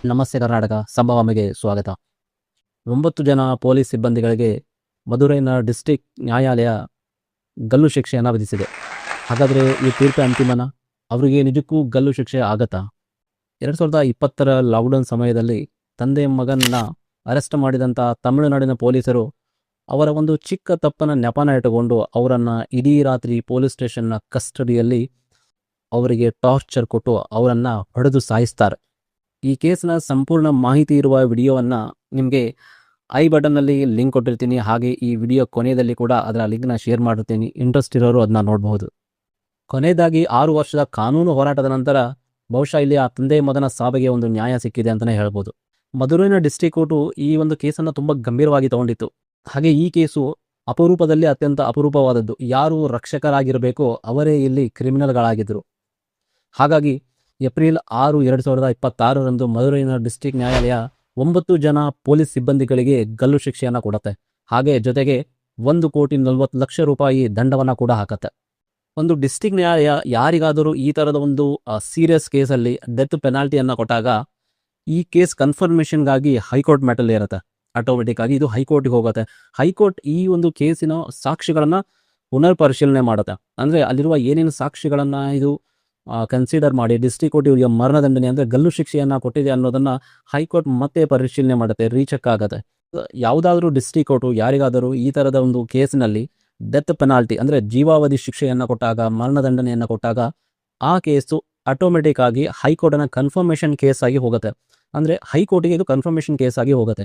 ನಮಸ್ತೆ ಕರ್ನಾಟಕ ಸಂಭವಮಿಗೆ ಸ್ವಾಗತ. 9 ಜನ ಪೊಲೀಸ್ ಸಿಬ್ಬಂದಿಗಳಿಗೆ ಮದುರೈನ ಡಿಸ್ಟ್ರಿಕ್ಟ್ ನ್ಯಾಯಾಲಯ ಗಲ್ಲು ಶಿಕ್ಷೆಯನ್ನು ವಿಧಿಸಿದೆ. ಹಾಗಾದರೆ ಈ ತೀರ್ಪು ಅಂತಿಮನ? ಅವರಿಗೆ ನಿಜಕ್ಕೂ ಗಲ್ಲು ಶಿಕ್ಷೆ ಆಗತ್ತಾ? 2020ರ ಲಾಕ್ಡೌನ್ ಸಮಯದಲ್ಲಿ ತಂದೆ ಮಗನನ್ನ ಅರೆಸ್ಟ್ ಮಾಡಿದಂಥ ತಮಿಳುನಾಡಿನ ಪೊಲೀಸರು ಅವರ ಒಂದು ಚಿಕ್ಕ ತಪ್ಪನ ನೆಪನ ಇಟ್ಟುಕೊಂಡು ಅವರನ್ನು ಇಡೀ ರಾತ್ರಿ ಪೊಲೀಸ್ ಸ್ಟೇಷನ್ನ ಕಸ್ಟಡಿಯಲ್ಲಿ ಅವರಿಗೆ ಟಾರ್ಚರ್ ಕೊಟ್ಟು ಅವರನ್ನು ಹೊಡೆದು ಸಾಯಿಸ್ತಾರೆ. ಈ ಕೇಸ್ನ ಸಂಪೂರ್ಣ ಮಾಹಿತಿ ಇರುವ ವಿಡಿಯೋವನ್ನು ನಿಮಗೆ ಐ ಬಟನ್ನಲ್ಲಿ ಲಿಂಕ್ ಕೊಟ್ಟಿರ್ತೀನಿ. ಹಾಗೆ ಈ ವಿಡಿಯೋ ಕೊನೆಯಲ್ಲಿ ಕೂಡ ಅದರ ಲಿಂಕ್ನ ಶೇರ್ ಮಾಡಿರ್ತೀನಿ. ಇಂಟ್ರೆಸ್ಟ್ ಇರೋರು ಅದನ್ನ ನೋಡಬಹುದು. ಕೊನೆಯದಾಗಿ 6 ವರ್ಷದ ಕಾನೂನು ಹೋರಾಟದ ನಂತರ ಬಹುಶಃ ಇಲ್ಲಿ ಆ ತಂದೆ ಮಗನ ಸಾವಿಗೆ ಒಂದು ನ್ಯಾಯ ಸಿಕ್ಕಿದೆ ಅಂತಲೇ ಹೇಳ್ಬೋದು. ಮದುರೈನ ಡಿಸ್ಟ್ರಿಕ್ಟ್ ಕೋರ್ಟು ಈ ಒಂದು ಕೇಸನ್ನು ತುಂಬ ಗಂಭೀರವಾಗಿ ತಗೊಂಡಿತ್ತು. ಹಾಗೆ ಈ ಕೇಸು ಅಪರೂಪದಲ್ಲಿ ಅತ್ಯಂತ ಅಪರೂಪವಾದದ್ದು. ಯಾರು ರಕ್ಷಕರಾಗಿರಬೇಕೋ ಅವರೇ ಇಲ್ಲಿ ಕ್ರಿಮಿನಲ್ಗಳಾಗಿದ್ದರು. ಹಾಗಾಗಿ ಏಪ್ರಿಲ್ 6, 2026ರಂದು ಮದುರೈನ ಡಿಸ್ಟ್ರಿಕ್ಟ್ ನ್ಯಾಯಾಲಯ 9 ಜನ ಪೊಲೀಸ್ ಸಿಬ್ಬಂದಿಗಳಿಗೆ ಗಲ್ಲು ಶಿಕ್ಷೆಯನ್ನು ಕೊಡುತ್ತೆ. ಹಾಗೆ ಜೊತೆಗೆ 1,40,00,000 ರೂಪಾಯಿ ದಂಡವನ್ನು ಕೂಡ ಹಾಕತ್ತೆ. ಒಂದು ಡಿಸ್ಟ್ರಿಕ್ಟ್ ನ್ಯಾಯಾಲಯ ಯಾರಿಗಾದರೂ ಈ ಥರದ ಒಂದು ಸೀರಿಯಸ್ ಕೇಸಲ್ಲಿ ಡೆತ್ ಪೆನಾಲ್ಟಿಯನ್ನು ಕೊಟ್ಟಾಗ ಈ ಕೇಸ್ ಕನ್ಫರ್ಮೇಷನ್ಗಾಗಿ ಹೈಕೋರ್ಟ್ ಮ್ಯಾಟಲ್ಲಿ ಇರುತ್ತೆ. ಆಟೋಮೆಟಿಕ್ ಆಗಿ ಇದು ಹೈಕೋರ್ಟ್ಗೆ ಹೋಗುತ್ತೆ. ಹೈಕೋರ್ಟ್ ಈ ಒಂದು ಕೇಸಿನ ಸಾಕ್ಷಿಗಳನ್ನು ಪುನರ್ ಪರಿಶೀಲನೆ ಮಾಡುತ್ತೆ. ಅಂದರೆ ಅಲ್ಲಿರುವ ಏನೇನು ಸಾಕ್ಷಿಗಳನ್ನು ಇದು ಕನ್ಸಿಡರ್ ಮಾಡಿ ಡಿಸ್ಟ್ರಿಕ್ಟ್ ಕೋರ್ಟ್ ಇವರಿಗೆ ಮರಣದಂಡನೆ ಅಂದರೆ ಗಲ್ಲು ಶಿಕ್ಷೆಯನ್ನು ಕೊಟ್ಟಿದೆ ಅನ್ನೋದನ್ನು ಹೈಕೋರ್ಟ್ ಮತ್ತೆ ಪರಿಶೀಲನೆ ಮಾಡುತ್ತೆ, ರೀಚೆಕ್ ಆಗುತ್ತೆ. ಯಾವುದಾದ್ರೂ ಡಿಸ್ಟ್ರಿಕ್ಟ್ ಕೋರ್ಟು ಯಾರಿಗಾದರೂ ಈ ಥರದ ಒಂದು ಕೇಸಿನಲ್ಲಿ ಡೆತ್ ಪೆನಾಲ್ಟಿ ಅಂದರೆ ಜೀವಾವಧಿ ಶಿಕ್ಷೆಯನ್ನು ಕೊಟ್ಟಾಗ, ಮರಣದಂಡನೆಯನ್ನು ಕೊಟ್ಟಾಗ ಆ ಕೇಸು ಆಟೋಮೆಟಿಕ್ ಆಗಿ ಹೈಕೋರ್ಟಿನ ಕನ್ಫರ್ಮೇಷನ್ ಕೇಸ್ ಆಗಿ ಹೋಗುತ್ತೆ. ಅಂದರೆ ಹೈಕೋರ್ಟಿಗೆ ಇದು ಕನ್ಫರ್ಮೇಷನ್ ಕೇಸ್ ಆಗಿ ಹೋಗುತ್ತೆ.